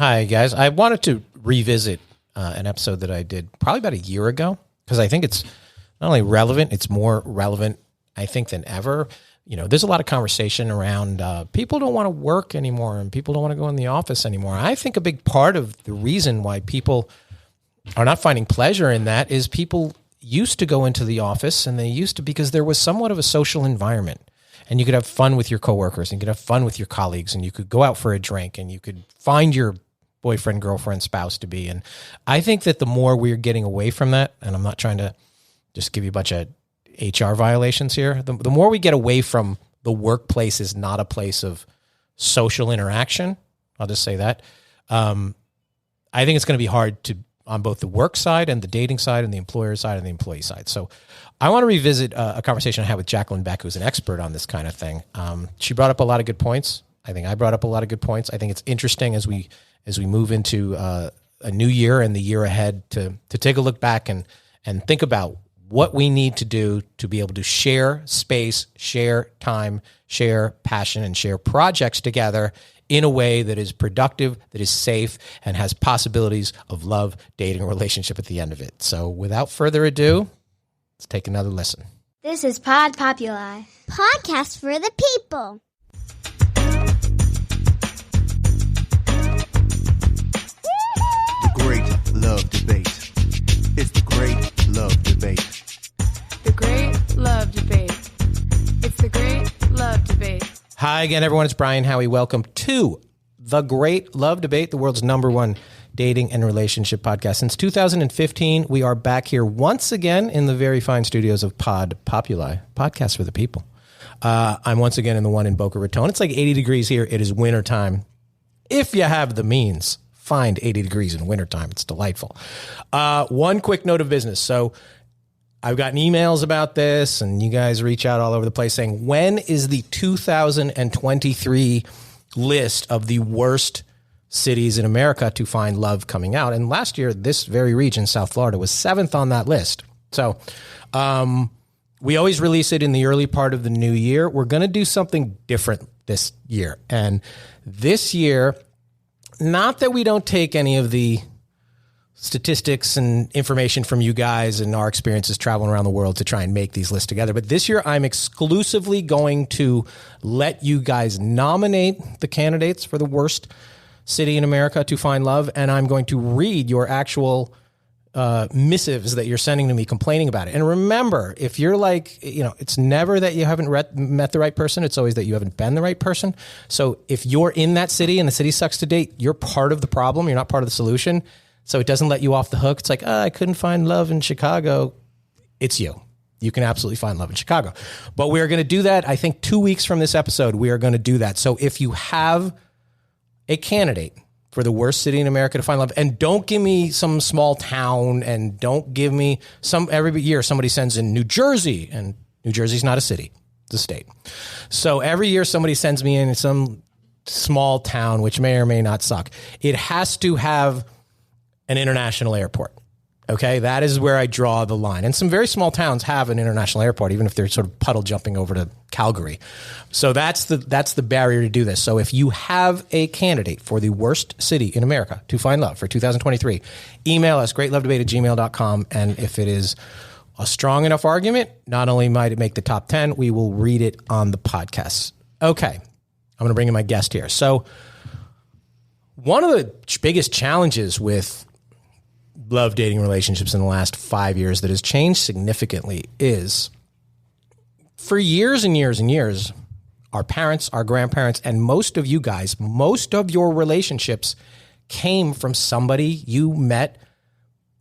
Hi, guys. I wanted to revisit an episode that I did probably about a year ago because I think it's not only relevant, it's more relevant, I think, than ever. You know, there's a lot of conversation around people don't want to work anymore and people don't want to go in the office anymore. I think a big part of the reason why people are not finding pleasure in that is people used to go into the office and they used to because there was somewhat of a social environment. And you could have fun with your coworkers and you could have fun with your colleagues and you could go out for a drink and you could find your boyfriend, girlfriend, spouse to be. And I think that the more we're getting away from that, and I'm not trying to just give you a bunch of HR violations here, the more we get away from the workplace is not a place of social interaction. I'll just say that. I think it's going to be hard to on both the work side and the dating side and the employer side and the employee side. So I want to revisit a conversation I had with Jaclyn Beck, who's an expert on this kind of thing. She brought up a lot of good points. I think I brought up a lot of good points. I think it's interesting as we move into a new year and the year ahead to take a look back and think about what we need to do to be able to share space, share time, share passion, and share projects together in a way that is productive, that is safe, and has possibilities of love, dating, a relationship at the end of it. So without further ado, let's take another listen. This is Pod Populi, podcast for the people. The Great Love Debate. It's the Great Love Debate. The Great Love Debate. It's the Great Love Debate. Hi again, everyone. It's Brian Howie. Welcome to The Great Love Debate, the world's #1 dating and relationship podcast. Since 2015, we are back here once again in the very fine studios of Pod Populi, podcast for the people. I'm once again in the one in Boca Raton. It's like 80 degrees here. It is wintertime. If you have the means, find 80 degrees in wintertime. It's delightful. One quick note of business. So I've gotten emails about this, and you guys reach out all over the place saying, when is the 2023 list of the worst cities in America to find love coming out? And last year, this very region, South Florida, was 7th on that list. So we always release it in the early part of the new year. We're going to do something different this year. And this year, not that we don't take any of the statistics and information from you guys and our experiences traveling around the world to try and make these lists together. But this year, I'm exclusively going to let you guys nominate the candidates for the worst city in America to find love. And I'm going to read your actual missives that you're sending to me complaining about it. And remember, if you're like, you know, it's never that you haven't met the right person. It's always that you haven't been the right person. So if you're in that city and the city sucks to date, you're part of the problem. You're not part of the solution. So it doesn't let you off the hook. It's like, I couldn't find love in Chicago. It's you. You can absolutely find love in Chicago. But we're going to do that. I think 2 weeks from this episode, we are going to do that. So if you have a candidate for the worst city in America to find love, and don't give me some small town, and don't give me every year somebody sends in New Jersey, and New Jersey's not a city, it's a state. So every year somebody sends me in some small town, which may or may not suck. It has to have an international airport. Okay, that is where I draw the line. And some very small towns have an international airport, even if they're sort of puddle jumping over to Calgary. So that's the barrier to do this. So if you have a candidate for the worst city in America to find love for 2023, email us, greatlovedebate@gmail.com. And if it is a strong enough argument, not only might it make the top 10, we will read it on the podcast. Okay, I'm going to bring in my guest here. So one of the biggest challenges with love dating relationships in the last 5 years that has changed significantly is, for years and years and years, our parents, our grandparents, and most of you guys, most of your relationships came from somebody you met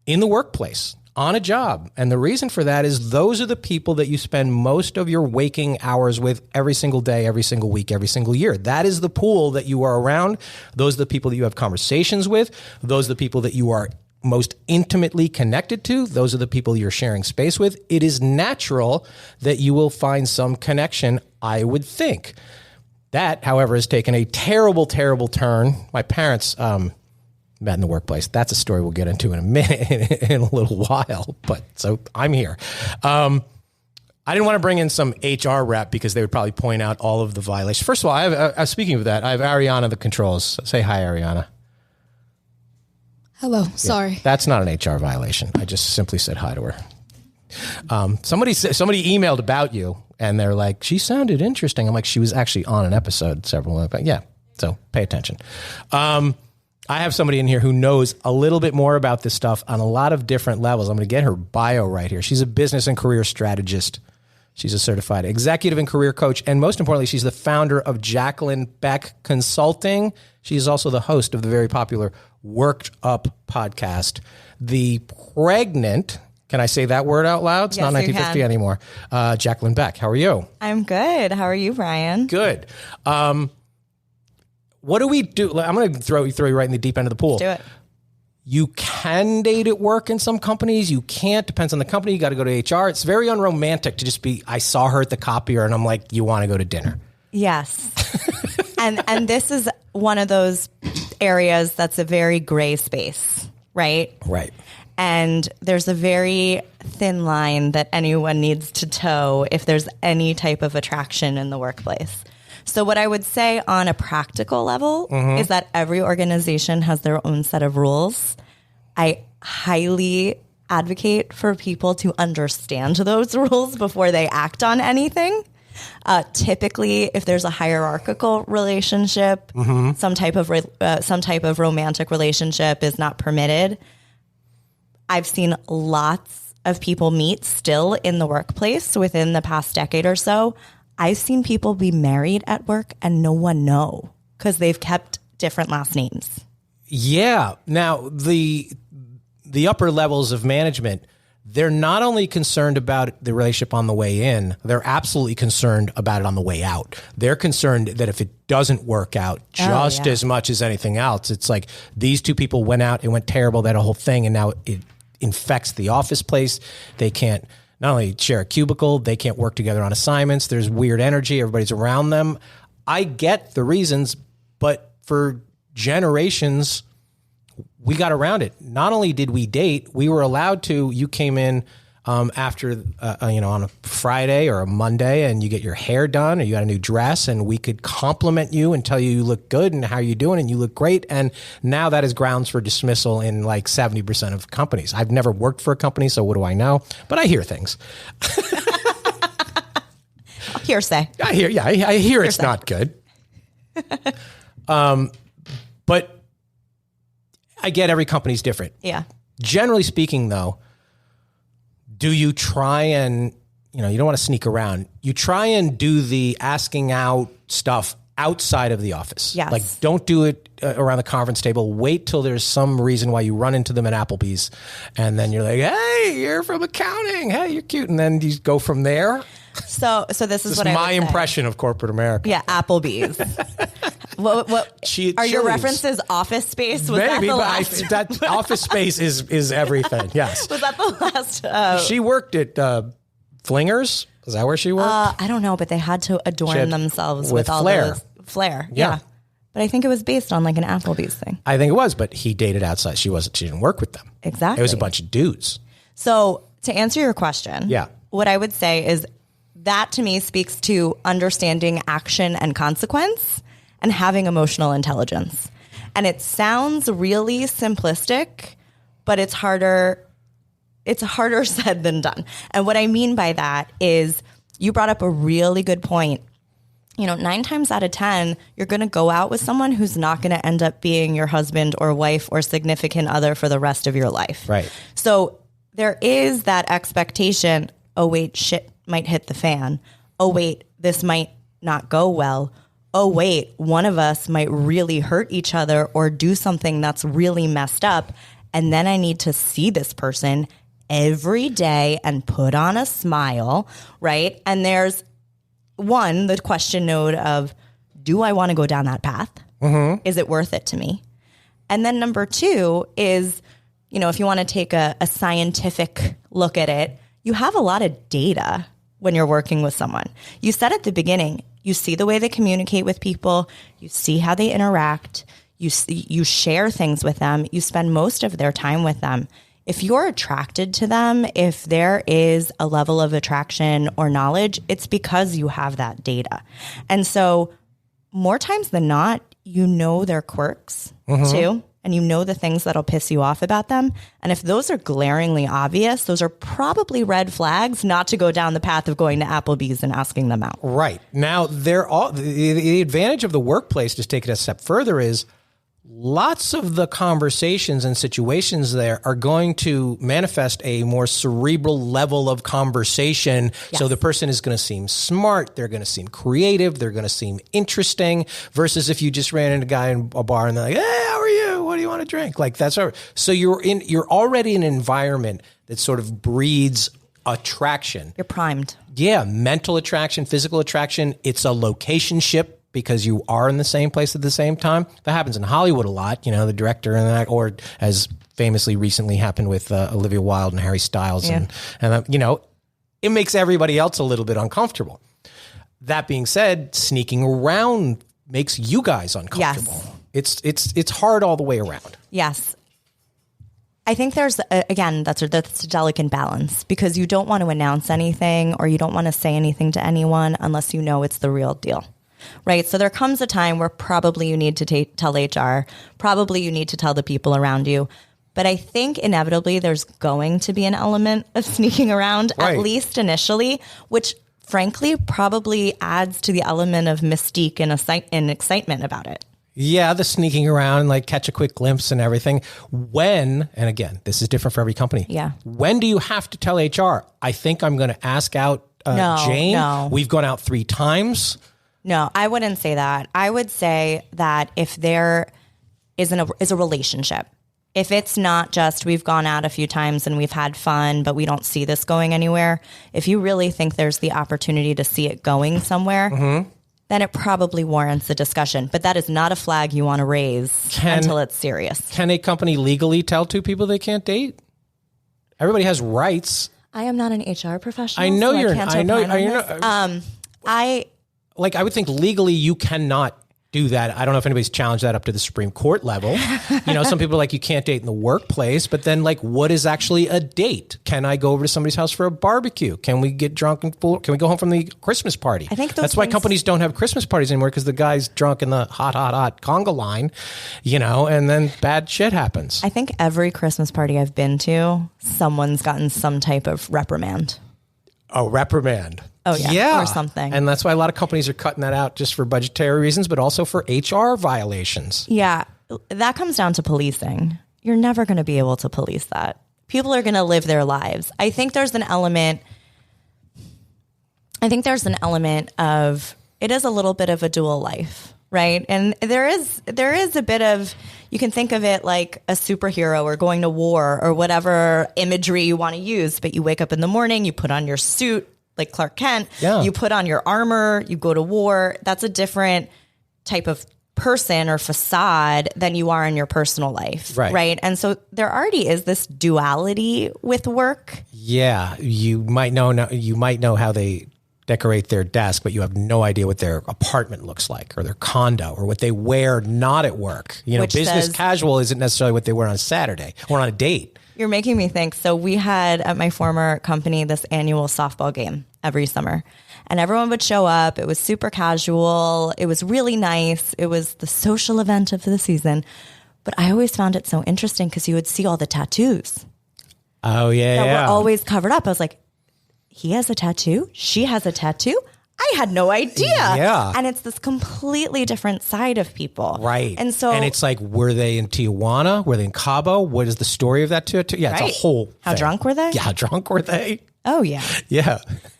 in the workplace, on a job. And the reason for that is those are the people that you spend most of your waking hours with every single day, every single week, every single year. That is the pool that you are around. Those are the people that you have conversations with. Those are the people that you are most intimately connected to. Those are the people you're sharing space with. It is natural that you will find some connection, I would think. That, however, has taken a terrible, terrible turn. My parents met in the workplace. That's a story we'll get into in a minute, in a little while. But so I'm here. I didn't want to bring in some HR rep because they would probably point out all of the violations. First of all, speaking of that, I have Ariana, the controls. Say hi, Ariana. Hello. Sorry. That's not an HR violation. I just simply said hi to her. Somebody emailed about you, and they're like, she sounded interesting. I'm like, she was actually on an episode several months back. Yeah, so pay attention. I have somebody in here who knows a little bit more about this stuff on a lot of different levels. I'm going to get her bio right here. She's a business and career strategist. She's a certified executive and career coach. And most importantly, she's the founder of Jaclyn Beck Consulting. She's also the host of the very popular Worked Up podcast. The pregnant, can I say that word out loud? It's Yes, not you 1950 can. anymore. Jaclyn Beck, how are you? I'm good. How are you, Brian? Good. What do we do? I'm going to throw you right in the deep end of the pool. Do it. You can date at work in some companies. You can't. Depends on the company. You got to go to HR. It's very unromantic to just be, I saw her at the copier and I'm like, you want to go to dinner? Yes. and this is one of those areas that's a very gray space, right? Right. And there's a very thin line that anyone needs to toe if there's any type of attraction in the workplace. So what I would say on a practical level is that every organization has their own set of rules. I highly advocate for people to understand those rules before they act on anything. Typically, if there's a hierarchical relationship, some type of romantic relationship is not permitted. I've seen lots of people meet still in the workplace within the past decade or so. I've seen people be married at work and no one know because they've kept different last names. Yeah. Now, the upper levels of management, they're not only concerned about the relationship on the way in, they're absolutely concerned about it on the way out. They're concerned that if it doesn't work out just as much as anything else, it's like these two people went out, it went terrible, that whole thing, and now it infects the office place. They can't not only share a cubicle, they can't work together on assignments. There's weird energy. Everybody's around them. I get the reasons, but for generations, we got around it. Not only did we date, we were allowed to. You came in after, on a Friday or a Monday, and you get your hair done, or you got a new dress, and we could compliment you and tell you look good and how you doing, and you look great. And now that is grounds for dismissal in like 70% of companies. I've never worked for a company, so what do I know? But I hear things. Hearsay. I hear it's not good. But I get every company's different. Yeah. Generally speaking, though, do you try and, you don't want to sneak around. You try and do the asking out stuff outside of the office. Yes. Like, don't do it around the conference table. Wait till there's some reason why you run into them at Applebee's. And then you're like, hey, you're from accounting. Hey, you're cute. And then you go from there. So this is what I my would say. impression of corporate America. Yeah, Applebee's. What are your Chili's. References Office Space? Was Maybe, that the but last? that Office Space is everything. Yes. Was that the last? She worked at Flingers. Is that where she worked? I don't know, but they had to adorn themselves with all flair. those flair. Yeah. But I think it was based on like an Applebee's thing. I think it was, but he dated outside. She didn't work with them. Exactly. It was a bunch of dudes. So to answer your question, Yeah. what I would say is that to me speaks to understanding action and consequence and having emotional intelligence. And it sounds really simplistic, but it's harder said than done. And what I mean by that is you brought up a really good point. 9 times out of 10, you're going to go out with someone who's not going to end up being your husband or wife or significant other for the rest of your life. Right. So there is that expectation, oh, wait, shit might hit the fan. Oh, wait, this might not go well. Oh, wait, one of us might really hurt each other or do something that's really messed up. And then I need to see this person every day and put on a smile, right? And there's the question node of, do I want to go down that path? Mm-hmm. Is it worth it to me? And then number 2 is, if you want to take a scientific look at it, you have a lot of data when you're working with someone. You said at the beginning, you see the way they communicate with people, you see how they interact, you share things with them, you spend most of their time with them. If you're attracted to them, if there is a level of attraction or knowledge, it's because you have that data. And so more times than not, their quirks too. and you know the things that'll piss you off about them. And if those are glaringly obvious, those are probably red flags not to go down the path of going to Applebee's and asking them out. Right. Now, the advantage of the workplace, just take it a step further, is lots of the conversations and situations there are going to manifest a more cerebral level of conversation. Yes. So the person is going to seem smart. They're going to seem creative. They're going to seem interesting versus if you just ran into a guy in a bar and they're like, hey, how are you? What do you want to drink? Like that's over. So you're already in an environment that sort of breeds attraction. You're primed. Yeah. Mental attraction, physical attraction. It's a locationship, because you are in the same place at the same time. That happens in Hollywood a lot, the director and that, or as famously recently happened with Olivia Wilde and Harry Styles. Yeah. And it makes everybody else a little bit uncomfortable. That being said, sneaking around makes you guys uncomfortable. Yes. It's hard all the way around. Yes. I think there's, again, that's a delicate balance because you don't want to announce anything or you don't want to say anything to anyone unless you know it's the real deal. Right. So there comes a time where probably you need to tell HR, probably you need to tell the people around you. But I think inevitably there's going to be an element of sneaking around, right, at least initially, which frankly probably adds to the element of mystique and excitement about it. Yeah, the sneaking around, like catch a quick glimpse and everything. When, and again, this is different for every company. Yeah. When do you have to tell HR? I think I'm going to ask out Jane. No. We've gone out 3 times. No, I wouldn't say that. I would say that if there is a relationship, if it's not just we've gone out a few times and we've had fun, but we don't see this going anywhere, if you really think there's the opportunity to see it going somewhere, mm-hmm, then it probably warrants a discussion. But that is not a flag you want to raise until it's serious. Can a company legally tell 2 people they can't date? Everybody has rights. I am not an HR professional. I know so you're. I know. I would think legally you cannot do that. I don't know if anybody's challenged that up to the Supreme Court level. Some people are like, you can't date in the workplace, but then like, what is actually a date? Can I go over to somebody's house for a barbecue? Can we get drunk and full? Can we go home from the Christmas party? I think that's why companies don't have Christmas parties anymore, because the guy's drunk in the hot conga line, and then bad shit happens. I think every Christmas party I've been to, someone's gotten some type of reprimand. Oh, reprimand. Oh, yeah. Or something. And that's why a lot of companies are cutting that out just for budgetary reasons, but also for HR violations. Yeah. That comes down to policing. You're never going to be able to police that. People are going to live their lives. I think there's an element of, it is a little bit of a dual life, right? And there is a bit of, you can think of it like a superhero or going to war or whatever imagery you want to use, but you wake up in the morning, you put on your suit, like Clark Kent, you put on your armor, you go to war. That's a different type of person or facade than you are in your personal life. Right. And so there already is this duality with work. Yeah. You might know how they decorate their desk, but you have no idea what their apartment looks like or their condo or what they wear not at work. Business casual isn't necessarily what they wear on Saturday or on a date. You're making me think. So we had at my former company this annual softball game every summer, and everyone would show up. It was super casual. It was really nice. It was the social event of the season. But I always found it so interesting because you would see all the tattoos. Oh, yeah. That were always covered up. I was like, he has a tattoo? She has a tattoo? I had no idea. Yeah. And it's this completely different side of people. Right. And it's like, were they in Tijuana? Were they in Cabo? What is the story of that tattoo? Yeah, right. It's a whole How thing. drunk were they? Yeah, how drunk were they? Oh, yeah. Yeah.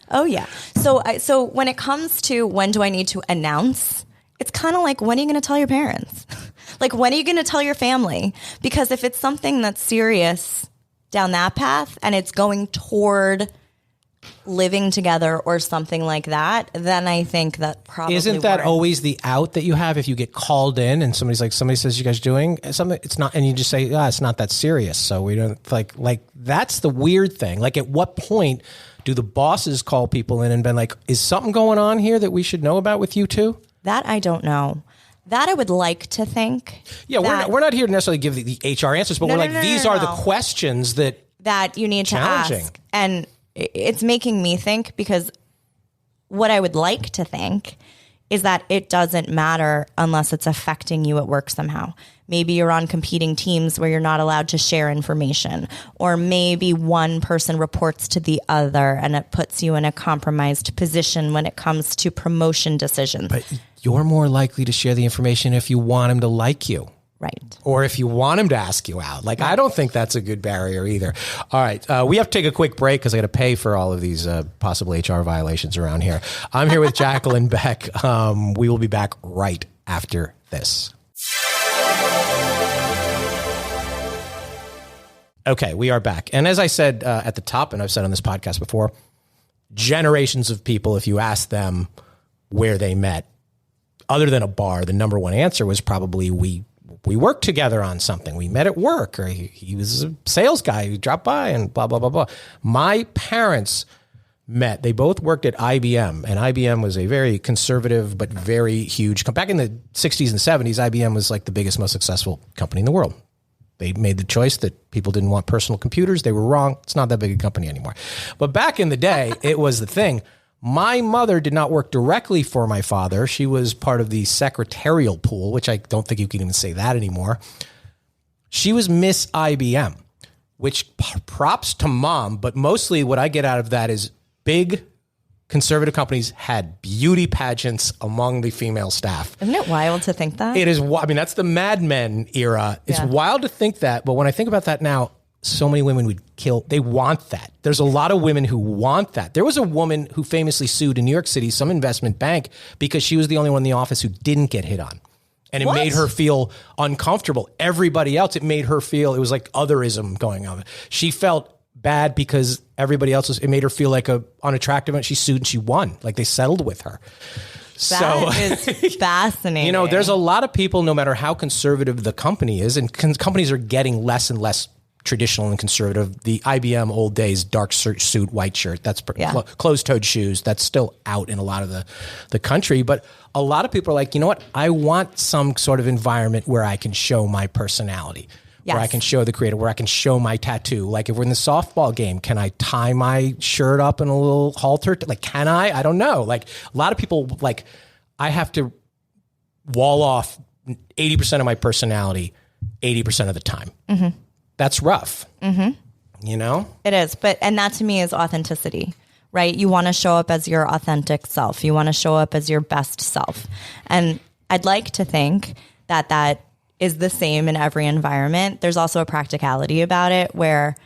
Oh, yeah. So when it comes to when do I need to announce, it's kind of like, when are you going to tell your parents? Like, when are you going to tell your family? Because if it's something that's serious down that path and it's going toward living together or something like that, then I think that probably isn't that always the out that you have if you get called in and somebody says you guys doing something, it's not, and you just say, it's not that serious, so we don't like that's the weird thing. Like, at what point do the bosses call people in and been like, is something going on here that we should know about with you too? That I don't know. That I would like to think. Yeah, we're not here to necessarily give the HR answers, but these are the questions that you need to ask. And it's making me think, because what I would like to think is that it doesn't matter unless it's affecting you at work somehow. Maybe you're on competing teams where you're not allowed to share information, or maybe one person reports to the other and it puts you in a compromised position when it comes to promotion decisions. But you're more likely to share the information if you want him to like you. Right. Or if you want him to ask you out. Like, I don't think that's a good barrier either. All right. We have to take a quick break because I got to pay for all of these possible HR violations around here. I'm here with Jaclyn Beck. We will be back right after this. Okay, we are back. And as I said at the top, and I've said on this podcast before, generations of people, if you ask them where they met, other than a bar, the number one answer was probably we worked together on something. We met at work, or he was a sales guy who dropped by and blah, blah, blah, blah. My parents met. They both worked at IBM, and IBM was a very conservative but very huge. Back in the 60s and 70s, IBM was like the biggest, most successful company in the world. They made the choice that people didn't want personal computers. They were wrong. It's not that big a company anymore. But back in the day, it was the thing. My mother did not work directly for my father. She was part of the secretarial pool, which I don't think you can even say that anymore. She was Miss IBM, which props to mom. But mostly what I get out of that is big conservative companies had beauty pageants among the female staff. Isn't it wild to think that? It is. I mean, that's the Mad Men era. It's wild to think that. But when I think about that now, so many women would kill. They want that. There's a lot of women who want that. There was a woman who famously sued in New York City, some investment bank, because she was the only one in the office who didn't get hit on. And it made her feel uncomfortable. Everybody else, it made her feel, it was like otherism going on. She felt bad because everybody else it made her feel like unattractive, and she sued and she won. Like, they settled with her. That is fascinating. You know, there's a lot of people, no matter how conservative the company is, and companies are getting less and less traditional and conservative. The IBM old days, dark suit, white shirt, that's closed-toed shoes. That's still out in a lot of the country. But a lot of people are like, you know what? I want some sort of environment where I can show my personality. Where I can show the creative, where I can show my tattoo. Like, if we're in the softball game, can I tie my shirt up in a little halter? Like, can I? I don't know. Like, a lot of people, like, I have to wall off 80% of my personality 80% of the time. Mm-hmm. That's rough. Mm-hmm. You know? It is. And that to me is authenticity, right? You want to show up as your authentic self. You want to show up as your best self. And I'd like to think that is the same in every environment. There's also a practicality about it where,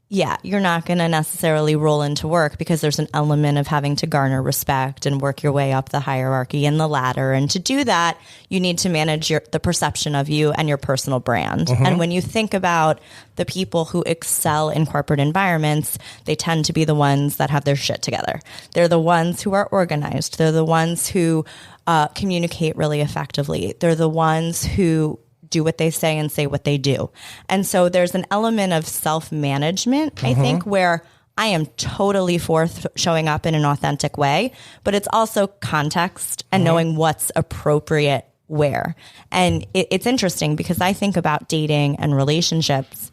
you're not going to necessarily roll into work because there's an element of having to garner respect and work your way up the hierarchy and the ladder. And to do that, you need to manage the perception of you and your personal brand. Mm-hmm. And when you think about the people who excel in corporate environments, they tend to be the ones that have their shit together. They're the ones who are organized. They're the ones who communicate really effectively. They're the ones who do what they say and say what they do. And so there's an element of self-management, I think, where I am totally for showing up in an authentic way, but it's also context and knowing what's appropriate where. And it's interesting because I think about dating and relationships.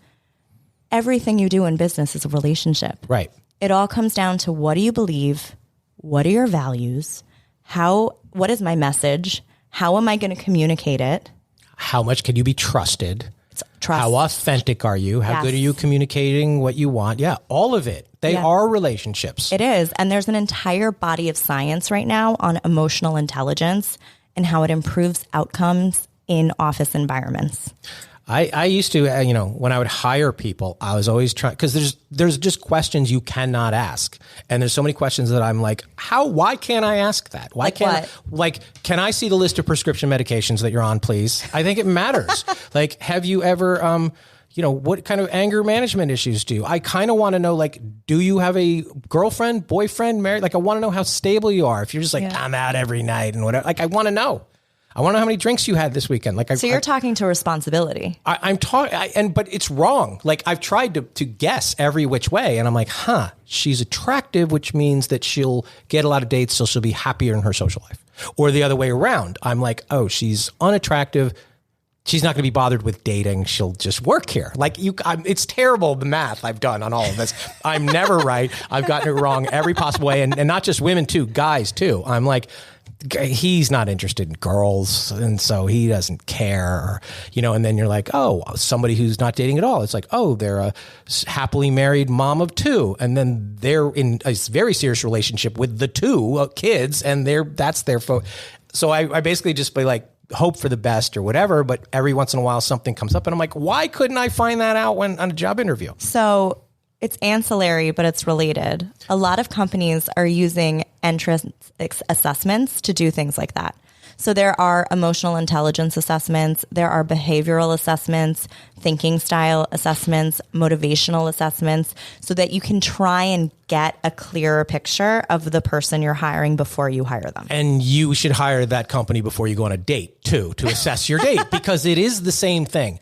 Everything you do in business is a relationship. Right. It all comes down to, what do you believe? What are your values? What is my message? How am I going to communicate it? How much can you be trusted? Trust. How authentic are you? How good are you communicating what you want? Yeah, all of it. They are relationships. It is. And there's an entire body of science right now on emotional intelligence and how it improves outcomes in office environments. I used to, when I would hire people, I was always trying, because there's just questions you cannot ask. And there's so many questions that I'm like, why can't I ask that? Why can't can I see the list of prescription medications that you're on, please? I think it matters. Like, have you ever, what kind of anger management issues do you? I kind of want to know, like, do you have a girlfriend, boyfriend, married? Like, I want to know how stable you are. If you're just like, I'm out every night and whatever, like, I want to know. I want to know how many drinks you had this weekend. Like, so you're talking to responsibility. I'm talking, but it's wrong. Like, I've tried to guess every which way, and I'm like, she's attractive, which means that she'll get a lot of dates, so she'll be happier in her social life. Or the other way around. I'm like, she's unattractive. She's not going to be bothered with dating. She'll just work here. Like, it's terrible, the math I've done on all of this. I'm never right. I've gotten it wrong every possible way, and not just women too, guys too. I'm like, he's not interested in girls, and so he doesn't care, or, and then you're like, oh, somebody who's not dating at all. It's like, oh, they're a happily married mom of 2, and then they're in a very serious relationship with the 2 kids, and that's their So I basically just be like, hope for the best or whatever, but every once in a while something comes up and I'm like, why couldn't I find that out on a job interview? So it's ancillary, but it's related. A lot of companies are using entrance assessments to do things like that. So there are emotional intelligence assessments, there are behavioral assessments, thinking style assessments, motivational assessments, so that you can try and get a clearer picture of the person you're hiring before you hire them. And you should hire that company before you go on a date too, to assess your date, because it is the same thing.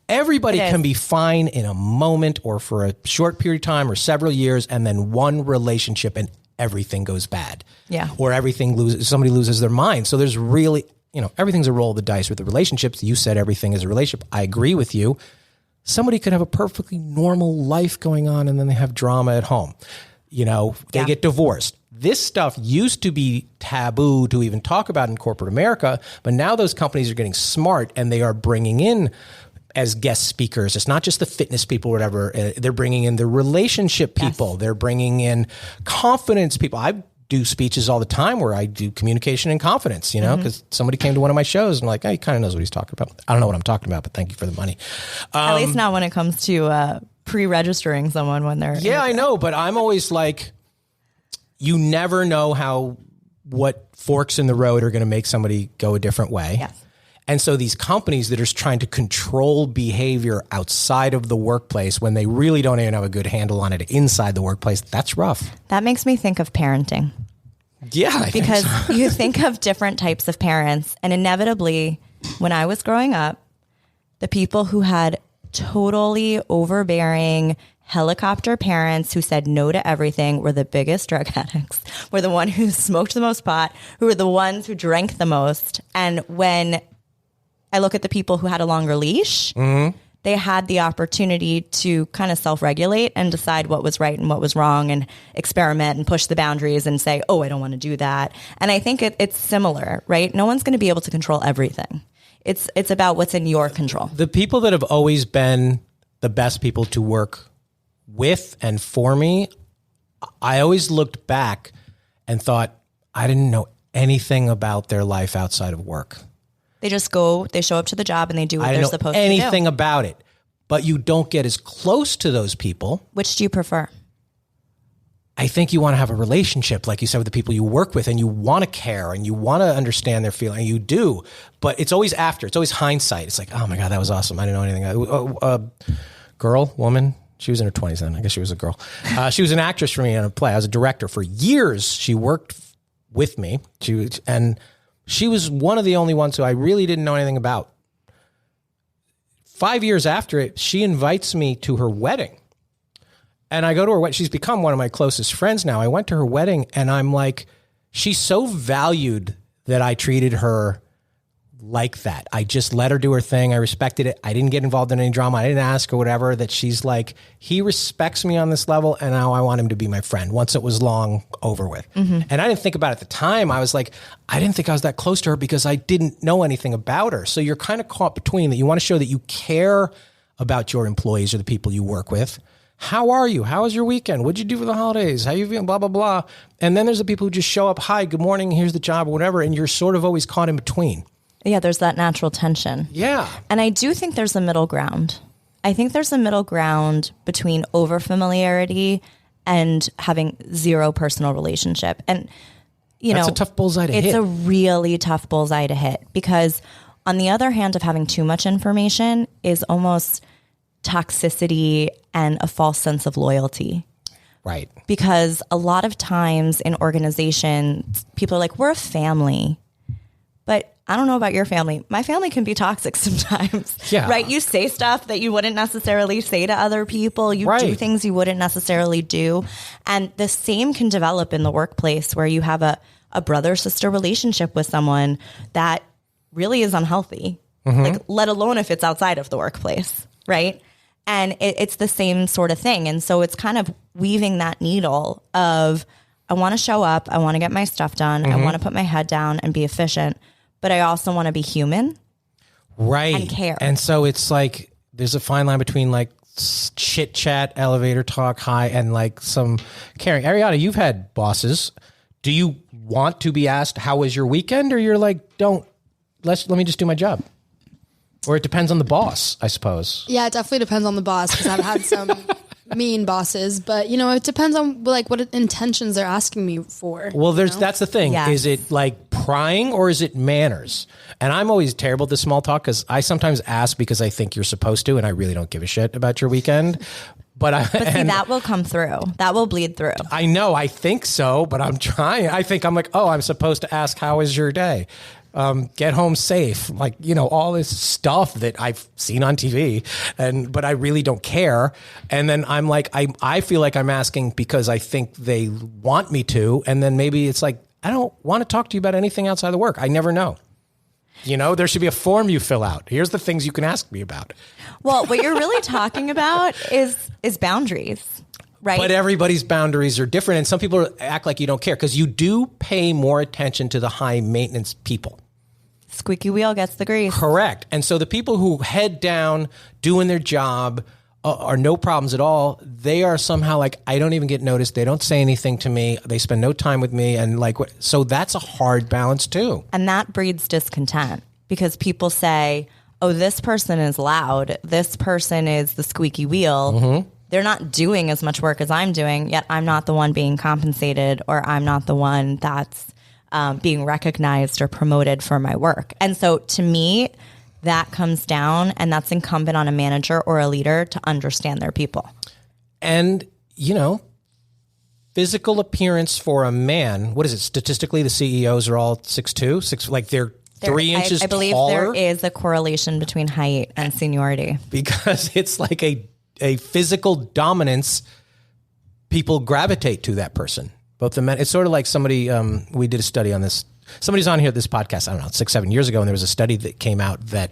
Everybody can be fine in a moment or for a short period of time or several years, and then one relationship and everything goes bad. Yeah. Or somebody loses their mind. So there's really, everything's a roll of the dice with the relationships. You said everything is a relationship. I agree with you. Somebody could have a perfectly normal life going on and then they have drama at home. They get divorced. This stuff used to be taboo to even talk about in corporate America, but now those companies are getting smart and they are bringing in as guest speakers. It's not just the fitness people or whatever. They're bringing in the relationship people. Yes. They're bringing in confidence people. I do speeches all the time where I do communication and confidence, because somebody came to one of my shows and like, he kind of knows what he's talking about. I don't know what I'm talking about, but thank you for the money. At least not when it comes to pre-registering someone when they're... Yeah, I know, but I'm always like, you never know what forks in the road are going to make somebody go a different way. Yes. And so these companies that are trying to control behavior outside of the workplace when they really don't even have a good handle on it inside the workplace, that's rough. That makes me think of parenting. Yeah, because you think of different types of parents, and inevitably, when I was growing up, the people who had totally overbearing helicopter parents who said no to everything were the biggest drug addicts, were the one who smoked the most pot, who were the ones who drank the most. And when I look at the people who had a longer leash, they had the opportunity to kind of self-regulate and decide what was right and what was wrong and experiment and push the boundaries and say, oh, I don't want to do that. And I think it's similar, right? No one's going to be able to control everything. It's about what's in your control. The people that have always been the best people to work with and for me, I always looked back and thought, I didn't know anything about their life outside of work. They just they show up to the job and they do what they're supposed to do. Anything about it. But you don't get as close to those people. Which do you prefer? I think you want to have a relationship, like you said, with the people you work with, and you want to care and you want to understand their feeling. You do. But it's always after. It's always hindsight. It's like, oh my God, that was awesome. I didn't know anything. Girl, woman. She was in her 20s then. I guess she was a girl. She was an actress for me in a play. I was a director for years. She worked with me. She was one of the only ones who I really didn't know anything about. 5 years after it, she invites me to her wedding. And I go to her wedding. She's become one of my closest friends now. I went to her wedding and I'm like, she's so valued that I treated her like that. I just let her do her thing. I respected it. I didn't get involved in any drama. I didn't ask or whatever, that she's like, he respects me on this level and now I want him to be my friend once it was long over with. And I didn't think about it at the time. I was like, I didn't think I was that close to her because I didn't know anything about her. So you're kind of caught between that. You want to show that you care about your employees or the people you work with. How are you? How was your weekend? What'd you do for the holidays? How you feeling? Blah, blah, blah. And then there's the people who just show up. Hi, good morning. Here's the job or whatever. And you're sort of always caught in between. Yeah, there's that natural tension. Yeah. And I do think there's a middle ground. I think there's a middle ground between over-familiarity and having zero personal relationship. And, That's a tough bullseye to hit. It's a really tough bullseye to hit because on the other hand of having too much information is almost toxicity and a false sense of loyalty. Right. Because a lot of times in organizations, people are like, we're a family. But I don't know about your family. My family can be toxic sometimes, right? You say stuff that you wouldn't necessarily say to other people. You do things you wouldn't necessarily do. And the same can develop in the workplace where you have a brother-sister relationship with someone that really is unhealthy, like let alone if it's outside of the workplace, right? And it's the same sort of thing. And so it's kind of weaving that needle of, I want to show up. I want to get my stuff done. I want to put my head down and be efficient, but I also want to be human. Right. And care. And so it's like, there's a fine line between like chit chat, elevator talk, hi, and like some caring. Ariana, you've had bosses. Do you want to be asked, how was your weekend? Or you're like, let me just do my job. Or it depends on the boss, I suppose. Yeah, it definitely depends on the boss because I've had some mean bosses, but it depends on like what intentions they're asking me for. Well, that's the thing. Yes. Is it like prying or is it manners? And I'm always terrible at this small talk because I sometimes ask because I think you're supposed to, and I really don't give a shit about your weekend. But see, that will come through. That will bleed through. I know. I think so, but I'm trying. I'm like, oh, I'm supposed to ask, how was your day? Get home safe, like, all this stuff that I've seen on TV, but I really don't care. And then I'm like, I feel like I'm asking because I think they want me to. And then maybe it's like, I don't want to talk to you about anything outside of work. I never know. There should be a form you fill out. Here's the things you can ask me about. Well, what you're really talking about is boundaries. Right. But everybody's boundaries are different. And some people act like you don't care because you do pay more attention to the high maintenance people. Squeaky wheel gets the grease. Correct. And so the people who head down doing their job are no problems at all. They are somehow like, I don't even get noticed. They don't say anything to me. They spend no time with me. And so that's a hard balance too. And that breeds discontent because people say, oh, this person is loud. This person is the squeaky wheel. Mm-hmm. They're not doing as much work as I'm doing, yet I'm not the one being compensated or I'm not the one that's being recognized or promoted for my work. And so to me, that comes down and that's incumbent on a manager or a leader to understand their people. And, physical appearance for a man, what is it? Statistically, the CEOs are all 6'2", like they're 3 inches taller. I believe there is a correlation between height and seniority. Because it's like a physical dominance, people gravitate to that person. Both the men. It's sort of like somebody. We did a study on this. Somebody's on here at this podcast. I don't know, 6-7 years ago, and there was a study that came out that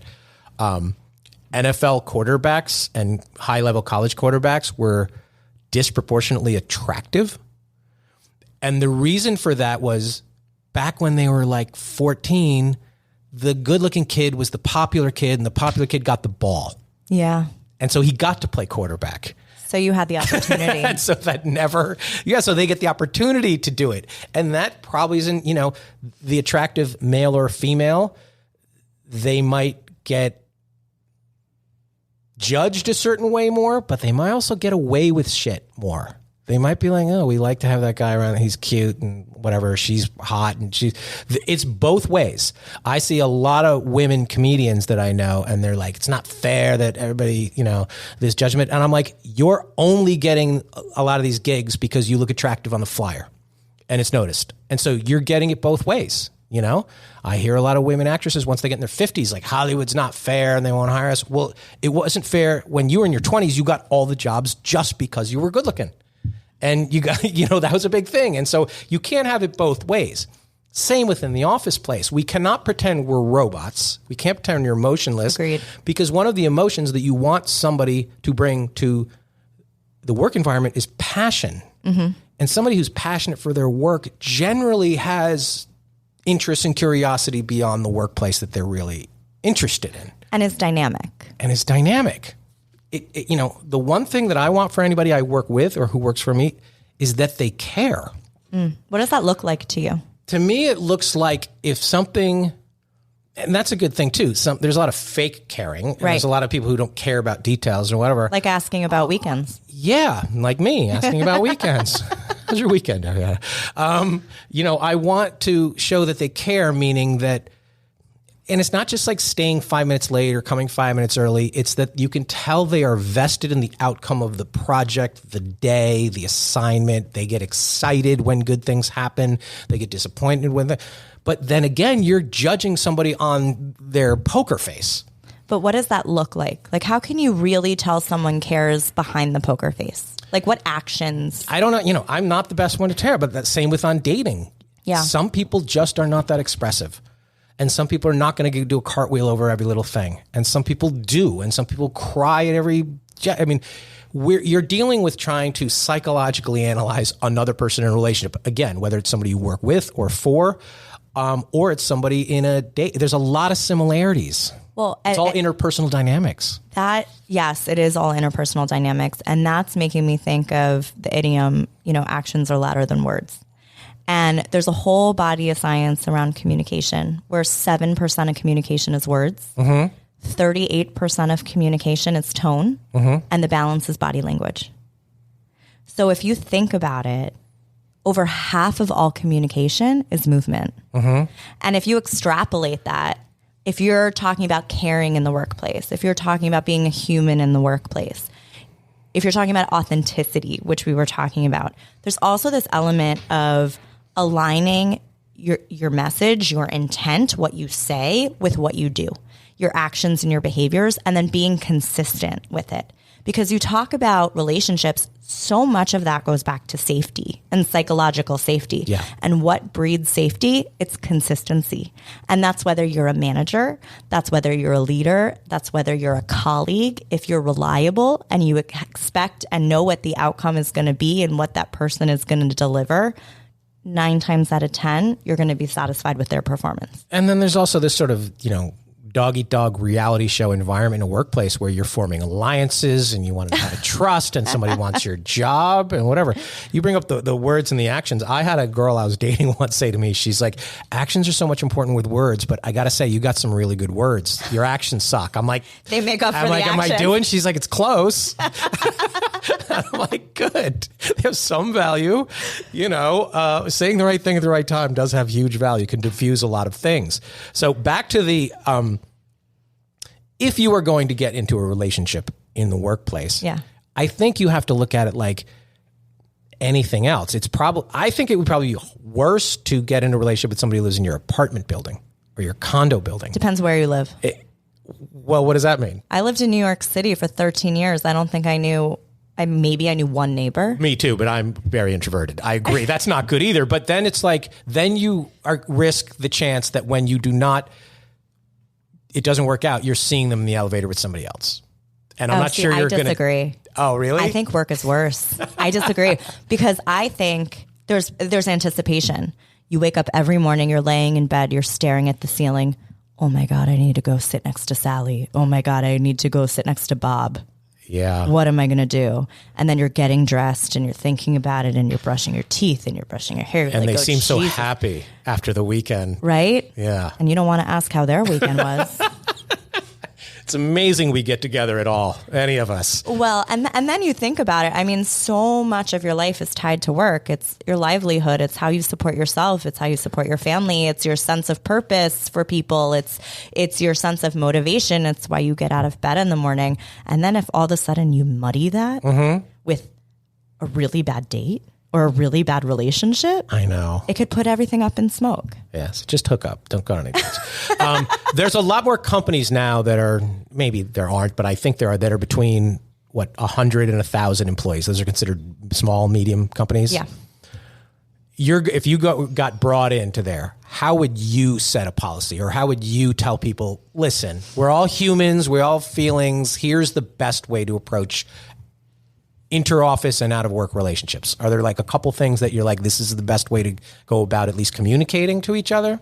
NFL quarterbacks and high-level college quarterbacks were disproportionately attractive, and the reason for that was back when they were like 14, the good-looking kid was the popular kid, and the popular kid got the ball. Yeah. And so he got to play quarterback. So you had the opportunity. And so so they get the opportunity to do it. And that probably isn't, the attractive male or female, they might get judged a certain way more, but they might also get away with shit more. They might be like, oh, we like to have that guy around. He's cute and whatever. She's hot. And it's both ways. I see a lot of women comedians that I know, and they're like, it's not fair that everybody, this judgment. And I'm like, you're only getting a lot of these gigs because you look attractive on the flyer and it's noticed. And so you're getting it both ways. I hear a lot of women actresses, once they get in their 50s, like Hollywood's not fair and they won't hire us. Well, it wasn't fair when you were in your 20s. You got all the jobs just because you were good looking. And you got, that was a big thing. And so you can't have it both ways. Same within the office place. We cannot pretend we're robots. We can't pretend you're emotionless. Agreed. Because one of the emotions that you want somebody to bring to the work environment is passion. Mm-hmm. And somebody who's passionate for their work generally has interest and curiosity beyond the workplace that they're really interested in. And is dynamic. The one thing that I want for anybody I work with or who works for me is that they care. What does that look like to you? To me, it looks like if something, and that's a good thing too. There's a lot of fake caring. And There's a lot of people who don't care about details or whatever. Like asking about weekends. Yeah, like me asking about weekends. How's your weekend? I want to show that they care, meaning that. And it's not just like staying 5 minutes late or coming 5 minutes early. It's that you can tell they are vested in the outcome of the project, the day, the assignment. They get excited when good things happen. They get disappointed when but then again, you're judging somebody on their poker face. But what does that look like? Like, how can you really tell someone cares behind the poker face? Like, what actions? I don't know. I'm not the best one to tell, but that's same with on dating. Yeah. Some people just are not that expressive. And some people are not going to do a cartwheel over every little thing. And some people do. And some people cry at every, you're dealing with trying to psychologically analyze another person in a relationship. Again, whether it's somebody you work with or for, or it's somebody in a date. There's a lot of similarities. Well, it's all interpersonal dynamics. Yes, it is all interpersonal dynamics. And that's making me think of the idiom, actions are louder than words. And there's a whole body of science around communication where 7% of communication is words, 38% of communication is tone, and the balance is body language. So if you think about it, over half of all communication is movement. And if you extrapolate that, if you're talking about caring in the workplace, if you're talking about being a human in the workplace, if you're talking about authenticity, which we were talking about, there's also this element of aligning your message, your intent, what you say with what you do, your actions and your behaviors, and then being consistent with it. Because you talk about relationships, so much of that goes back to safety and psychological safety. Yeah. And what breeds safety? It's consistency. And that's whether you're a manager, that's whether you're a leader, that's whether you're a colleague. If you're reliable and you expect and know what the outcome is going to be and what that person is going to deliver, 9 times out of 10, you're going to be satisfied with their performance. And then there's also this sort of, dog-eat-dog reality show environment in a workplace where you're forming alliances and you want to have a trust and somebody wants your job and whatever. You bring up the words and the actions. I had a girl I was dating once say to me, she's like, actions are so much important with words, but I got to say, you got some really good words. Your actions suck. I'm like, they make up for the am I action. doing? She's like, it's close. I'm like, good. They have some value. Saying the right thing at the right time does have huge value, can diffuse a lot of things. So back to the, if you are going to get into a relationship in the workplace, I think you have to look at it like anything else. I think it would probably be worse to get into a relationship with somebody who lives in your apartment building or your condo building. Depends where you live. Well, what does that mean? I lived in New York City for 13 years. I don't think I knew one neighbor. Me too, but I'm very introverted. I agree. That's not good either. But then it's like, then you risk the chance that when you do not, it doesn't work out, you're seeing them in the elevator with somebody else. And I'm not sure you're going to... I disagree. Oh, really? I think work is worse. I disagree because I think there's anticipation. You wake up every morning, you're laying in bed, you're staring at the ceiling. Oh my God, I need to go sit next to Sally. Oh my God, I need to go sit next to Bob. Yeah. What am I going to do? And then you're getting dressed and you're thinking about it and you're brushing your teeth and you're brushing your hair. And they seem so happy after the weekend. Right? Yeah. And you don't want to ask how their weekend was. It's amazing we get together at all, any of us. Well, and then you think about it. I mean, so much of your life is tied to work. It's your livelihood. It's how you support yourself. It's how you support your family. It's your sense of purpose for people. It's your sense of motivation. It's why you get out of bed in the morning. And then if all of a sudden you muddy that with a really bad date or a really bad relationship, I know, it could put everything up in smoke. Yes, just hook up. Don't go on any dates. There's a lot more companies now that are, maybe there aren't, but I think there are, that are between 100 and 1,000 employees. Those are considered small, medium companies. Yeah. If you got brought into there, how would you set a policy, or how would you tell people, listen, we're all humans, we all have feelings. Here's the best way to approach inter-office and out-of-work relationships? Are there like a couple things that you're like, this is the best way to go about at least communicating to each other?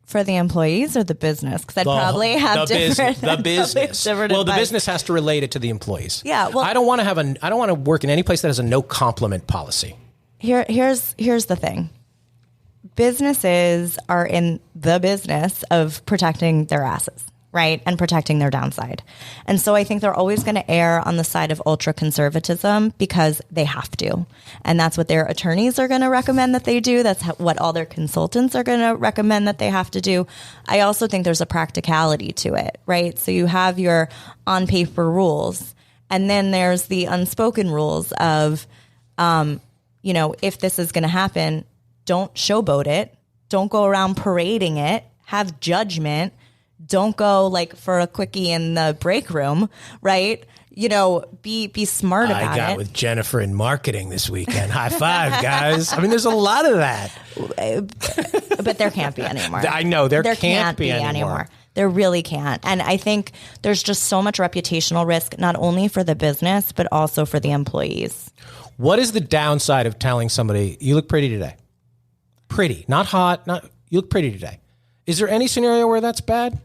For the employees or the business? Because I'd probably have different. The business. Well, the business has to relate it to the employees. Yeah. Well, I don't want to work in any place that has a no compliment policy. Here's the thing. Businesses are in the business of protecting their asses, right? And protecting their downside. And so I think they're always going to err on the side of ultra conservatism because they have to. And that's what their attorneys are going to recommend that they do. That's what all their consultants are going to recommend that they have to do. I also think there's a practicality to it, right? So you have your on paper rules, and then there's the unspoken rules of, if this is going to happen, don't showboat it. Don't go around parading it. Have judgment. Don't go like for a quickie in the break room, right? Be smart about it. I got with Jennifer in marketing this weekend. High five, guys. I mean, there's a lot of that. But there can't be anymore. I know there can't be anymore. There really can't. And I think there's just so much reputational risk, not only for the business, but also for the employees. What is the downside of telling somebody, you look pretty today? Pretty, not hot, you look pretty today. Is there any scenario where that's bad?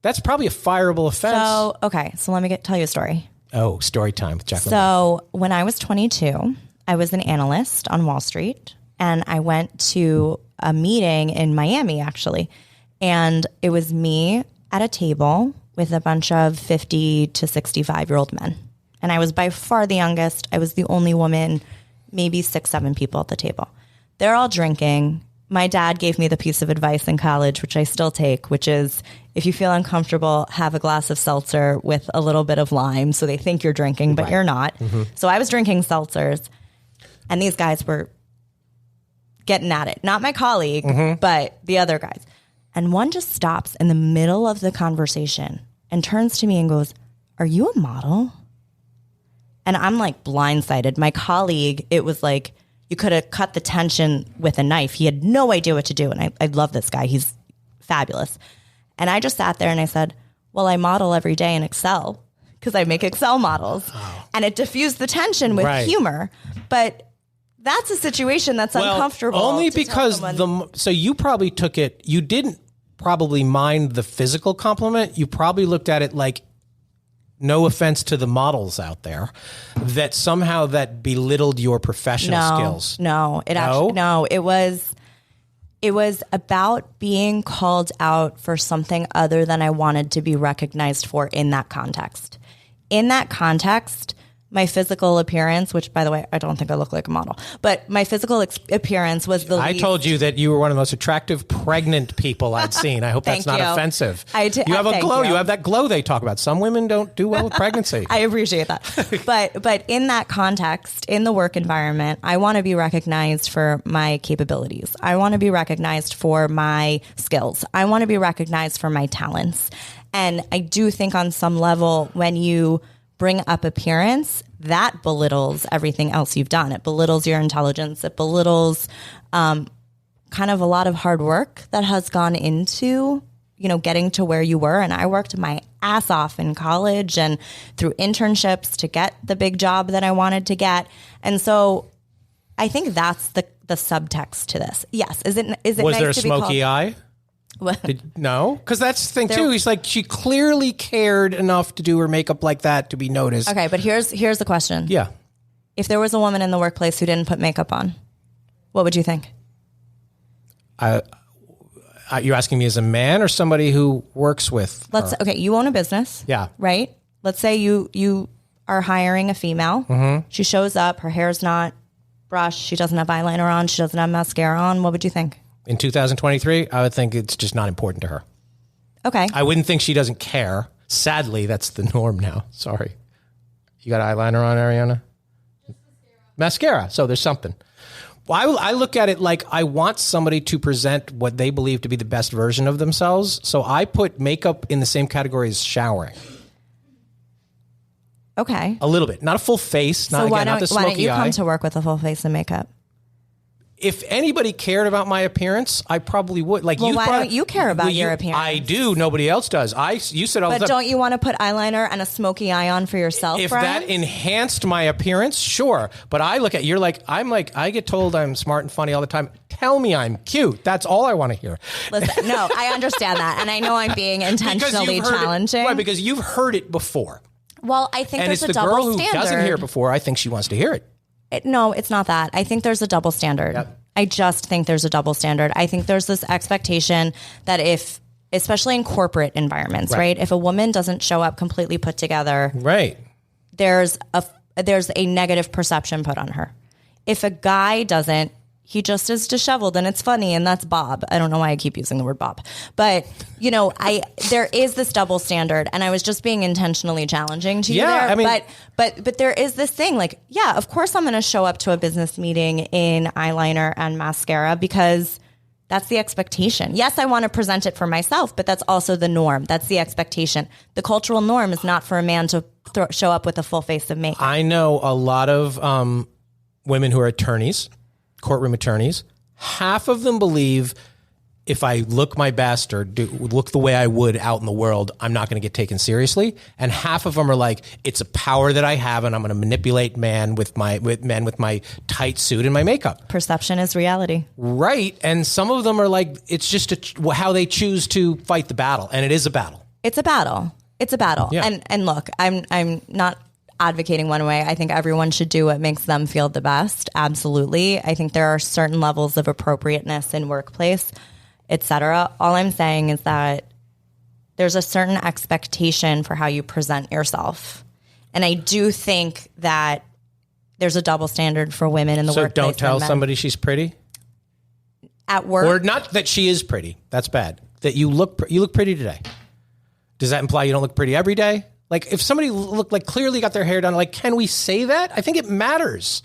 That's probably a fireable offense. So let me tell you a story. Oh, story time with Jaclyn. So when I was 22, I was an analyst on Wall Street, and I went to a meeting in Miami, actually. And it was me at a table with a bunch of 50 to 65-year-old men. And I was by far the youngest. I was the only woman, maybe 6, 7 people at the table. They're all drinking. My dad gave me the piece of advice in college, which I still take, which is if you feel uncomfortable, have a glass of seltzer with a little bit of lime. So they think you're drinking, but you're not. Mm-hmm. So I was drinking seltzers, and these guys were getting at it. Not my colleague, but the other guys. And one just stops in the middle of the conversation and turns to me and goes, "Are you a model?" And I'm like blindsided. My colleague, it was like, you could have cut the tension with a knife. He had no idea what to do. And I love this guy. He's fabulous. And I just sat there and I said, well, I model every day in Excel because I make Excel models. Oh. And it diffused the tension with humor. But that's a situation that's uncomfortable. Only because so you probably took it, you didn't probably mind the physical compliment. You probably looked at it like, no offense to the models out there, that somehow that belittled your professional skills. It was about being called out for something other than I wanted to be recognized for in that context. In that context, my physical appearance, which, by the way, I don't think I look like a model, but my physical appearance was the least. Told you that you were one of the most attractive pregnant people I'd seen. I hope that's not offensive. You have a glow. You have that glow they talk about. Some women don't do well with pregnancy. I appreciate that. But in that context, in the work environment, I want to be recognized for my capabilities. I want to be recognized for my skills. I want to be recognized for my talents. And I do think on some level, when you bring up appearance, that belittles everything else you've done. It belittles your intelligence. It belittles kind of a lot of hard work that has gone into, getting to where you were. And I worked my ass off in college and through internships to get the big job that I wanted to get. And so I think that's the subtext to this. Yes. Is it Was nice there a to smoky eye? No, because that's the thing too. He's like, she clearly cared enough to do her makeup like that to be noticed. Okay, but here's the question. Yeah. If there was a woman in the workplace who didn't put makeup on, what would you think? You're asking me as a man or somebody who works with her? Okay, you own a business. Yeah. Right? Let's say you are hiring a female. Mm-hmm. She shows up, her hair's not brushed, she doesn't have eyeliner on, she doesn't have mascara on. What would you think? In 2023, I would think it's just not important to her. Okay. I wouldn't think she doesn't care. Sadly, that's the norm now. Sorry. You got eyeliner on, Ariana? Mascara. So there's something. Well, I look at it like I want somebody to present what they believe to be the best version of themselves. So I put makeup in the same category as showering. Okay. A little bit. Not a full face. Not, why not the smoky eye. Why don't you come to work with a full face of makeup? If anybody cared about my appearance, I probably would. Like, why don't you care about your appearance? I do. Nobody else does. You said all the time. But don't you want to put eyeliner and a smoky eye on for yourself, If Brian? that enhanced my appearance, sure. But I look at I get told I'm smart and funny all the time. Tell me I'm cute. That's all I want to hear. Listen, no, I understand that. And I know I'm being intentionally challenging. Right, because you've heard it before. Well, I think there's a double standard. And it's the girl who doesn't hear it before. I think she wants to hear it. No, it's not that. I think there's a double standard. Yep. I just think there's a double standard. I think there's this expectation that especially in corporate environments, right? If a woman doesn't show up completely put together, right, there's a negative perception put on her. If a guy doesn't, he just is disheveled, and it's funny, and that's Bob. I don't know why I keep using the word Bob, but there is this double standard, and I was just being intentionally challenging to you there. I mean, but there is this thing, like, yeah, of course I'm going to show up to a business meeting in eyeliner and mascara because that's the expectation. Yes, I want to present it for myself, but that's also the norm. That's the expectation. The cultural norm is not for a man to show up with a full face of makeup. I know a lot of women who are attorneys, courtroom attorneys. Half of them believe if I look my best or look the way I would out in the world, I'm not going to get taken seriously. And half of them are like, it's a power that I have, and I'm going to manipulate men with my tight suit and my makeup. Perception is reality. Right. And some of them are like, it's just how they choose to fight the battle. And it is a battle. It's a battle. It's a battle. Yeah. And look, I'm not advocating one way. I think everyone should do what makes them feel the best. Absolutely. I think there are certain levels of appropriateness in workplace, etc. All I'm saying is that there's a certain expectation for how you present yourself. And I do think that there's a double standard for women in the workplace. So don't tell somebody she's pretty? At work? Or not that she is pretty. That's bad. That you look pretty today. Does that imply you don't look pretty every day? Like if somebody looked like clearly got their hair done, like, can we say that? I think it matters.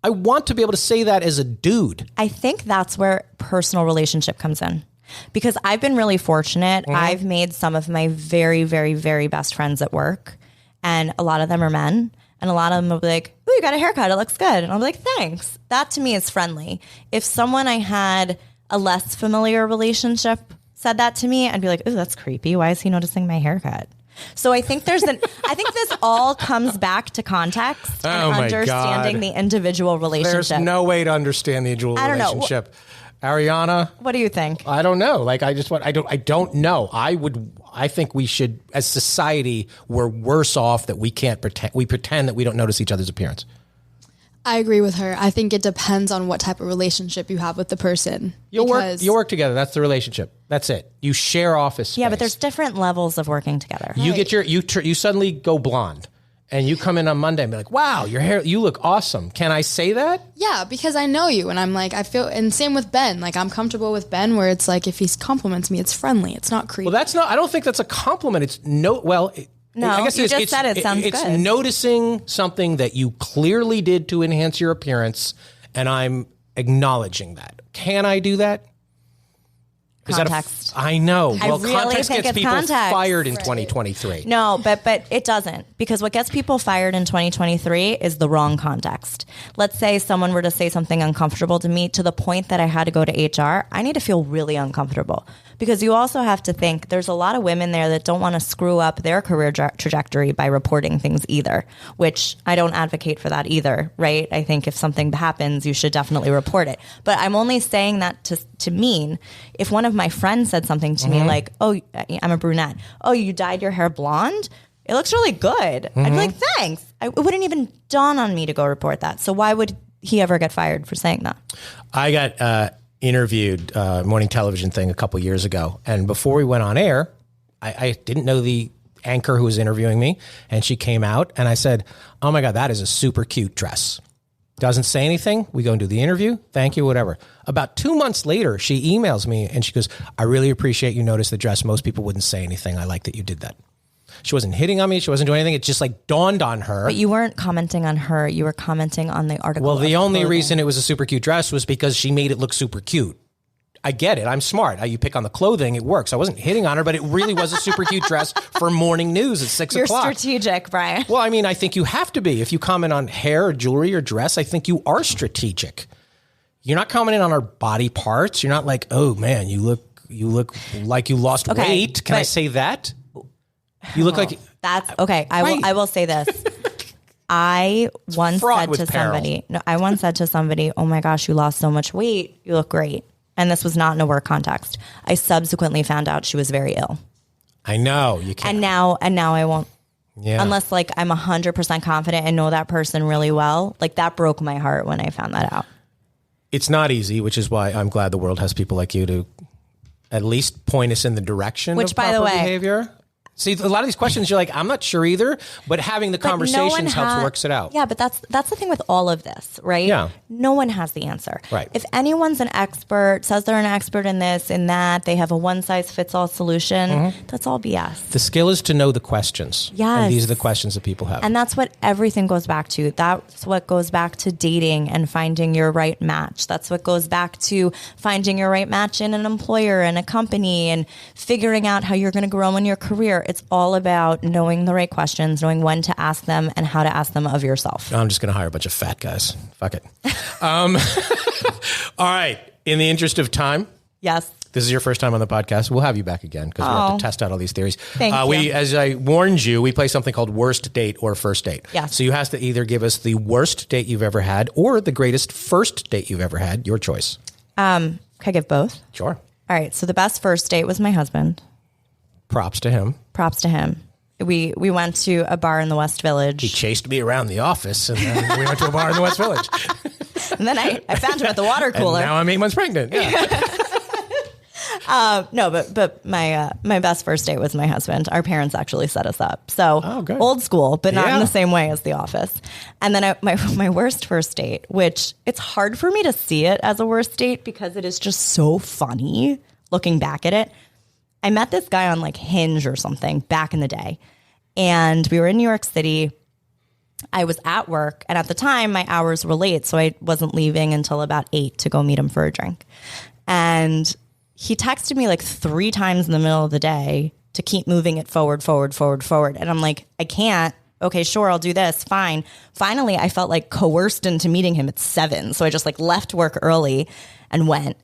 I want to be able to say that as a dude. I think that's where personal relationship comes in, because I've been really fortunate. Mm-hmm. I've made some of my very, very, very best friends at work, and a lot of them are men, and a lot of them will be like, "Oh, you got a haircut. It looks good." And I'll be like, "Thanks." That to me is friendly. If someone I had a less familiar relationship said that to me, I'd be like, "Oh, that's creepy. Why is he noticing my haircut?" So I think I think this all comes back to context and understanding the individual relationship. There's no way to understand the individual relationship. Ariana, what do you think? I don't know. Like I don't know. I think we should, as society, we're worse off that we pretend that we don't notice each other's appearance. I agree with her. I think it depends on what type of relationship you have with the person. You'll work together. That's the relationship. That's it. You share office space. Yeah, but there's different levels of working together. You get you suddenly go blonde, and you come in on Monday and be like, "Wow, your hair, you look awesome." Can I say that? Yeah, because I know you, and I'm like, I feel, and same with Ben. Like I'm comfortable with Ben, where it's like if he compliments me, it's friendly. It's not creepy. Well, that's not. I don't think that's a compliment. It's no. Well. No, I guess you just said it sounds it's good. Noticing something that you clearly did to enhance your appearance, and I'm acknowledging that. Can I do that? Context. I know. I Well, really context think gets it's people context. fired in 2023. No, but it doesn't, because what gets people fired in 2023 is the wrong context. Let's say someone were to say something uncomfortable to me to the point that I had to go to HR. I need to feel really uncomfortable, because you also have to think there's a lot of women there that don't want to screw up their career trajectory by reporting things either, which I don't advocate for that either, right? I think if something happens, you should definitely report it. But I'm only saying that to mean if one of my friends said something to me like, "Oh, I'm a brunette. Oh, you dyed your hair blonde? It looks really good." I'd be like, "Thanks." It wouldn't even dawn on me to go report that. So why would he ever get fired for saying that? I got interviewed morning television thing a couple years ago, and before we went on air, I didn't know the anchor who was interviewing me, and she came out, and I said, "Oh my God, that is a super cute dress." Doesn't say anything. We go and do the interview. Thank you, whatever. About 2 months later, she emails me and she goes, "I really appreciate you noticed the dress. Most people wouldn't say anything. I like that you did that." She wasn't hitting on me. She wasn't doing anything. It just like dawned on her. But you weren't commenting on her. You were commenting on the article. Well, the only clothing. reason it was a super cute dress was because she made it look super cute. I get it. I'm smart. You pick on the clothing, it works. I wasn't hitting on her, but it really was a super cute dress for morning news at 6 o'clock. You're strategic, Brian. Well, I mean, I think you have to be. If you comment on hair or jewelry or dress, I think you are strategic. You're not commenting on our body parts. You're not like, "Oh man, you look like you lost weight." Can I say that? You look like that's okay. I will say this. I once said to somebody, "Oh my gosh, you lost so much weight. You look great." And this was not in a work context. I subsequently found out she was very ill. I know you can't. And now I won't. Yeah. Unless like I'm 100% confident and know that person really well. Like that broke my heart when I found that out. It's not easy, which is why I'm glad the world has people like you to at least point us in the direction of proper behavior. See, a lot of these questions, you're like, I'm not sure either, but having the conversations helps works it out. Yeah, but that's the thing with all of this, right? Yeah. No one has the answer. Right. If anyone's an expert, says they're an expert in this, in that, they have a one-size-fits-all solution, that's all BS. The skill is to know the questions. Yes. And these are the questions that people have. And that's what everything goes back to. That's what goes back to dating and finding your right match. That's what goes back to finding your right match in an employer and a company and figuring out how you're going to grow in your career. It's all about knowing the right questions, knowing when to ask them and how to ask them of yourself. I'm just going to hire a bunch of fat guys. Fuck it. All right. In the interest of time. Yes. This is your first time on the podcast. We'll have you back again because we have to test out all these theories. Thank you. As I warned you, we play something called worst date or first date. Yes. So you have to either give us the worst date you've ever had or the greatest first date you've ever had. Your choice. Can I give both? Sure. All right. So the best first date was my husband. Props to him. Props to him. We went to a bar in the West Village. He chased me around the office, and then we went to a bar in the West Village. And then I found him at the water cooler. And now I'm 8 months pregnant. Yeah. No, but my best first date was my husband. Our parents actually set us up. So good. Old school, but not Yeah. in the same way as The Office. And then my worst first date, which it's hard for me to see it as a worst date because it is just so funny looking back at it. I met this guy on like Hinge or something back in the day. And we were in New York City. I was at work. And at the time, my hours were late. So I wasn't leaving until about 8 to go meet him for a drink. And he texted me like 3 times in the middle of the day to keep moving it forward. And I'm like, I can't. Okay, sure, I'll do this. Fine. Finally, I felt like coerced into meeting him at 7. So I just like left work early and went.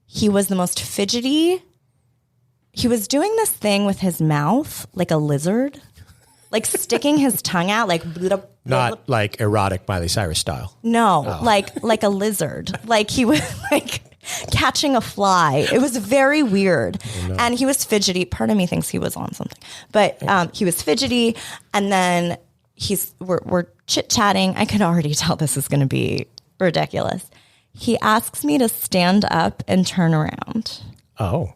He was the most fidgety. He was doing this thing with his mouth like a lizard, like sticking his tongue out, like Not like erotic Miley Cyrus style. no, like a lizard. Like he was like catching a fly. It was very weird. And he was fidgety. Part of me thinks he was on something, but he was fidgety. And then we're chit-chatting. I could already tell this is going to be ridiculous. He asks me to stand up and turn around. Oh.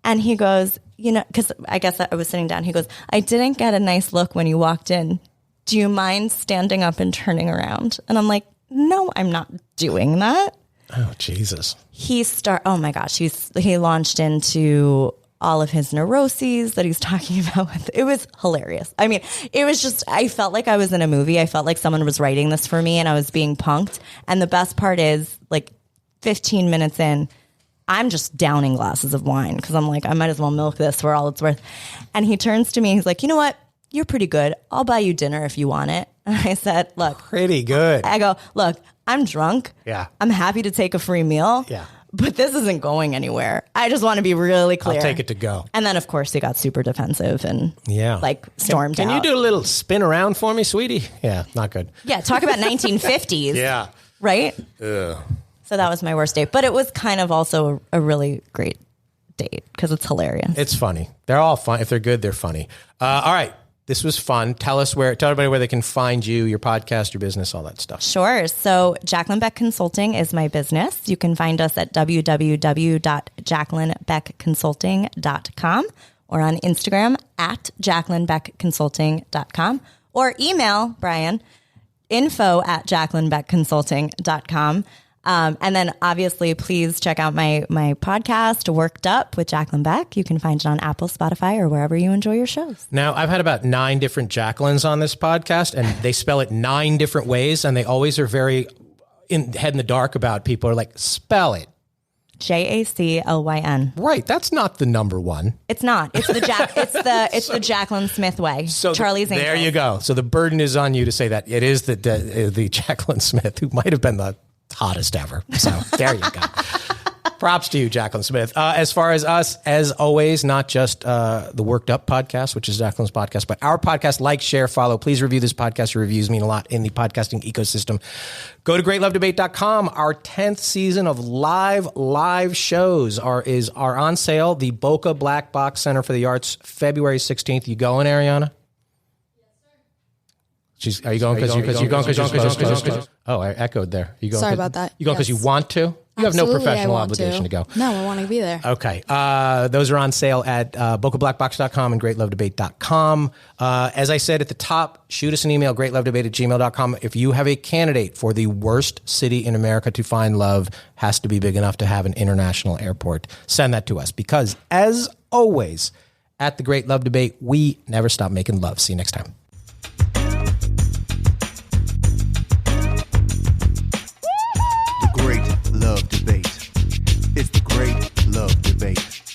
And he goes, because I guess I was sitting down. He goes, I didn't get a nice look when you walked in. Do you mind standing up and turning around? And I'm like, no, I'm not doing that. Oh, Jesus. Oh my gosh, he launched into all of his neuroses that he's talking about. It was hilarious. I mean, it was just, I felt like I was in a movie. I felt like someone was writing this for me and I was being punked. And the best part is like 15 minutes in, I'm just downing glasses of wine because I'm like, I might as well milk this for all it's worth. And he turns to me. He's like, you know what? You're pretty good. I'll buy you dinner if you want it. And I said, look. Pretty good. I go, look, I'm drunk. Yeah. I'm happy to take a free meal. Yeah. But this isn't going anywhere. I just want to be really clear. I'll take it to go. And then, of course, he got super defensive and stormed Can out. you do a little spin around for me, sweetie? Yeah, not good. Yeah, talk about 1950s. Yeah. Right? Ugh. So that was my worst date. But it was kind of also a really great date because it's hilarious. It's funny. They're all fun. If they're good, they're funny. All right. This was fun. Tell everybody where they can find you, your podcast, your business, all that stuff. Sure. So Jaclyn Beck Consulting is my business. You can find us at www.jaclynbeckconsulting.com or on Instagram at jaclynbeckconsulting.com or email Brian info@jaclynbeckconsulting.com. And then obviously, please check out my podcast, Worked Up with Jaclyn Beck. You can find it on Apple, Spotify, or wherever you enjoy your shows. Now, I've had about 9 different Jaclyns on this podcast, and they spell it 9 different ways, and they always are very head in the dark about people are like, spell it. Jaclyn. Right. That's not the number one. It's not. It's the the Jaclyn Smith way. So Charlie's Angels. There you go. So the burden is on you to say that it is the Jaclyn Smith, who might have been the hottest ever. So there you go. Props to you, Jaclyn Smith. As far as us, as always, not just the Worked Up podcast, which is Jaclyn's podcast, but our podcast. Like, share, follow. Please review this podcast. Your reviews mean a lot in the podcasting ecosystem. Go to greatlovedebate.com. Our 10th season of live shows are on sale. The Boca Black Box Center for the Arts, February 16th. You going, Ariana? Are you going because you're supposed to? Oh, I echoed there. You going? Sorry about that. You going because you want to? You have no professional obligation to go. No, I want to be there. Okay. Those are on sale at bocablackbox.com and greatlovedebate.com. As I said at the top, shoot us an email, greatlovedebate@gmail.com. If you have a candidate for the worst city in America to find love, has to be big enough to have an international airport, send that to us. Because as always, at the Great Love Debate, we never stop making love. See you next time. Great Love Debate. It's the Great Love Debate.